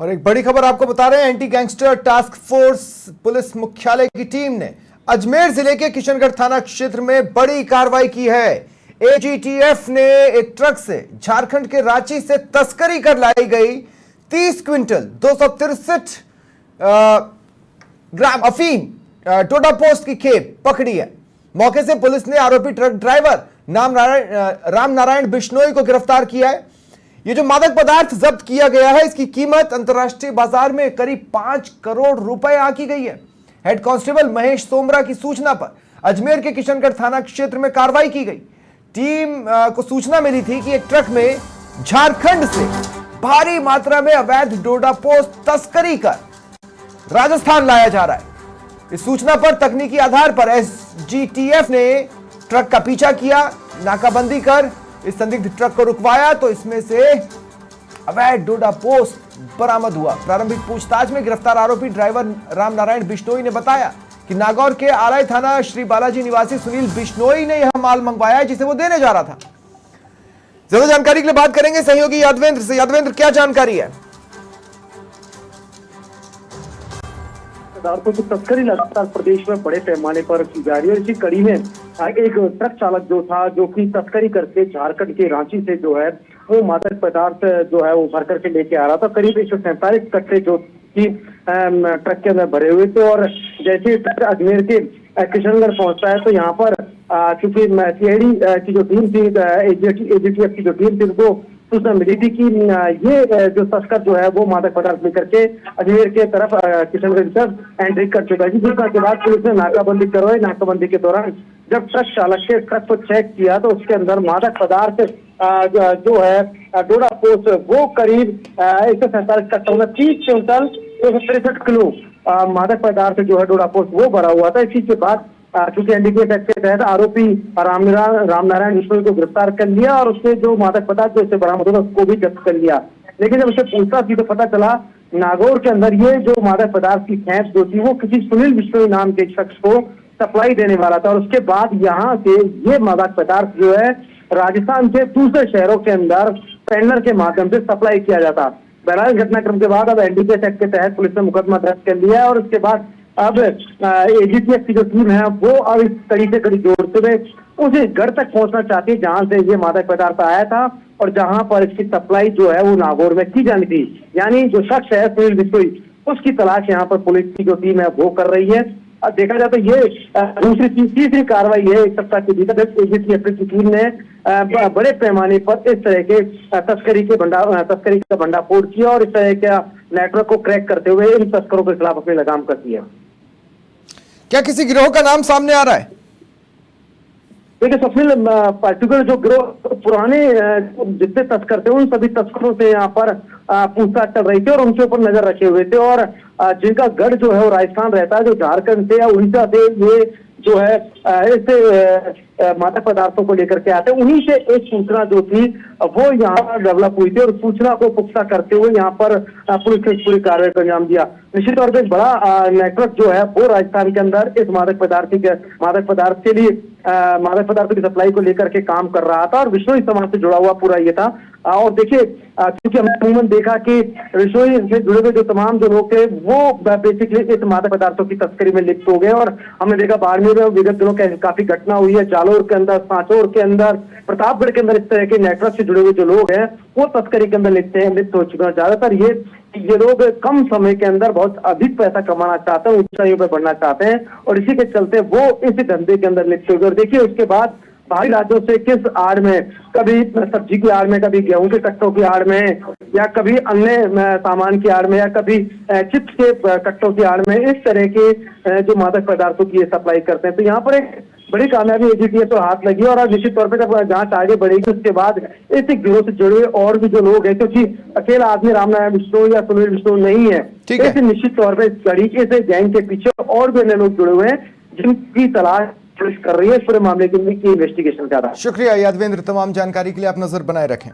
और एक बड़ी खबर आपको बता रहे हैं, anti gangster task force police मुख्यालय की टीम ने अजमेर जिले के किशनगढ़ थाना क्षेत्र में बड़ी कार्रवाई की है। एजीटीएफ ने एक ट्रक से झारखंड के रांची से तस्करी कर लाई गई 30 क्विंटल 263 ग्राम अफीम टोडा पोस्ट की खेप पकड़ी है। मौके से पुलिस ने आरोपी ट्रक ड्राइवर राम नारायण बिश्नोई को गिरफ्तार किया है। ये जो मादक पदार्थ जब्त किया गया है, इसकी कीमत अंतर्राष्ट्रीय बाजार में करीब 5 करोड़ रुपए आंकी गई है। हेड कांस्टेबल महेश सोमरा की सूचना पर अजमेर के किशनगढ़ थाना क्षेत्र में कार्रवाई की गई। टीम को सूचना मिली थी कि एक ट्रक में झारखंड से भारी मात्रा में अवैध डोडा पोस्ट तस्करी कर राजस्थान लाया जा रहा है। इस सूचना पर तकनीकी आधार पर एसजीटीएफ ने ट्रक का पीछा किया, नाकाबंदी कर इस संदिग्ध ट्रक को रुकवाया तो इसमें से अवैध डोडा पोस्ट बरामद हुआ। प्रारंभिक पूछताछ में गिरफ्तार आरोपी ड्राइवर राम नारायण बिश्नोई ने बताया कि नागौर के आरआई थाना श्री बालाजी निवासी सुनील बिश्नोई ने यह माल मंगवाया जिसे वो देने जा रहा था। ज्यादा जानकारी के लिए बात करेंगे सहयोगी यादवेंद्र से। यादवेंद्र, क्या जानकारी है? पदार्थों की तस्करी लगातार प्रदेश में बड़े पैमाने पर की जा रही है। इसी कड़ी में एक ट्रक चालक जो कि तस्करी करके झारखंड के रांची से जो है वो मादक पदार्थ जो है वो भर करके लेके आ रहा था। करीब 147 कट्टे जो कि ट्रक के अंदर भरे हुए थे और जैसे ट्रक अजमेर के किशनगढ़ पहुंचता है तो यहाँ पर चूंकि सीआईडी की जो टीम थी, एजीटीएफ की जो टीम थी, उनको सूचना मिली थी कि ये जो तस्कर जो है वो मादक पदार्थ लेकर के अजमेर के तरफ किशनगढ़ की तरफ एंट्री कर चुका है। जिस के बाद पुलिस ने नाकाबंदी करवाई। नाकाबंदी के दौरान जब ट्रक चालक के ट्रक को चेक किया तो उसके अंदर मादक पदार्थ जो है डोडा पोस्ट वो करीब 147 कट्टों में 30 क्विंटल 263 किलो मादक पदार्थ जो है डोडा पोस्ट वो भरा हुआ था। इसी के बाद चूंकि एनडीपीएस एक्ट के तहत आरोपी राम नारायण बिश्नोई को गिरफ्तार कर लिया और उसके जो मादक पदार्थ जो इससे बरामद हुआ उसको भी जब्त कर लिया। लेकिन जब उसे पूछताछ की तो पता चला नागौर के अंदर ये जो मादक पदार्थ की खेप जो थी वो किसी सुनील बिश्नोई नाम के शख्स को सप्लाई देने वाला था और उसके बाद यहाँ से ये मादक पदार्थ जो है राजस्थान के दूसरे शहरों के अंदर पेंडलर के माध्यम से सप्लाई किया जाता। बहरहाल घटनाक्रम के बाद अब एनडीपीएस एक्ट के तहत पुलिस ने मुकदमा दर्ज कर लिया है और उसके बाद अब एजीटीएफ की जो टीम है वो अब इस कड़ी से कड़ी जोड़ते हुए उसे घर तक पहुंचना चाहती है जहां से ये मादक पदार्थ आया था और जहां पर इसकी सप्लाई जो है वो नागौर में की जानी थी। यानी जो शख्स है सुनील बिश्नोई, उसकी तलाश यहाँ पर पुलिस की जो टीम है वो कर रही है। अब देखा जाए तो ये तीसरी कार्रवाई है एक सप्ताह के भीतर एजीटीएफ की टीम ने बड़े पैमाने पर इस तरह के तस्करी का भंडाफोड़ किया और इस तरह के नेटवर्क को क्रैक करते हुए इन तस्करों के खिलाफ अपनी लगाम कसती है। क्या किसी गिरोह का नाम सामने आ रहा है? देखिए, सबसे पर्टिकुलर जो गिरोह पुराने जितने तस्कर थे उन सभी तस्करों से यहाँ पर पूछताछ चल रही थी और उनके ऊपर नजर रखे हुए थे और जिनका गढ़ जो है वो राजस्थान रहता है, जो झारखंड से या उड़ीसा से ये जो है इस मादक पदार्थों को लेकर के आते हैं, उन्हीं से एक सूचना जो थी वो यहाँ पर डेवलप हुई थी और सूचना को पुख्ता करते हुए यहाँ पर पुलिस ने पूरी कार्रवाई को अंजाम दिया। निश्चित तौर पर एक बड़ा नेटवर्क जो है वो राजस्थान के अंदर इस मादक पदार्थ के लिए मादक पदार्थों की सप्लाई को लेकर के काम कर रहा था और बिश्नोई समाज से जुड़ा हुआ पूरा ये था। और देखिए, क्योंकि हमने अमूमन देखा कि बिश्नोई से जुड़े हुए जो तमाम जो लोग थे वो बेसिकली इस मादक पदार्थों की तस्करी में लिप्त हो गए और हमने देखा बाड़मेर में विगत दिनों काफी घटना हुई है, जालोर के अंदर, सांचौर के अंदर, प्रतापगढ़ के अंदर इस तरह के नेटवर्क से जुड़े हुए जो लोग हैं वो तस्करी के अंदर लिप्त हो चुके हैं। ज्यादातर ये लोग कम समय के अंदर बहुत अधिक पैसा कमाना चाहते हैं, ऊंचाइयों पर बढ़ना चाहते हैं और इसी के चलते वो इस धंधे के अंदर लिप्त हो गए। और देखिए, उसके बाद बाहरी राज्यों से किस आड़ में, कभी सब्जी की आड़ में, कभी गेहूं के कट्टों की आड़ में या कभी अन्य सामान की आड़ में या कभी चिप्स के कट्टों की आड़ में इस तरह के जो मादक पदार्थों की सप्लाई करते हैं। तो यहाँ पर एक बड़ी कामयाबी एजीटीएफ तो हाथ लगी और निश्चित तौर पर जब जांच आगे बढ़ेगी उसके बाद इस गिरोह से जुड़े और भी जो लोग हैं, क्योंकि अकेला आदमी राम नारायण बिश्नोई या सुनील बिश्नोई नहीं है, ऐसे निश्चित तौर पर इस तरीके से गैंग के पीछे और भी अन्य लोग जुड़े हुए हैं जिनकी तलाश पुलिस कर रही है। इस पूरे मामले की इन्वेस्टिगेशन कर रहा है। शुक्रिया यादवेंद्र, तमाम जानकारी के लिए आप नजर बनाए रखें।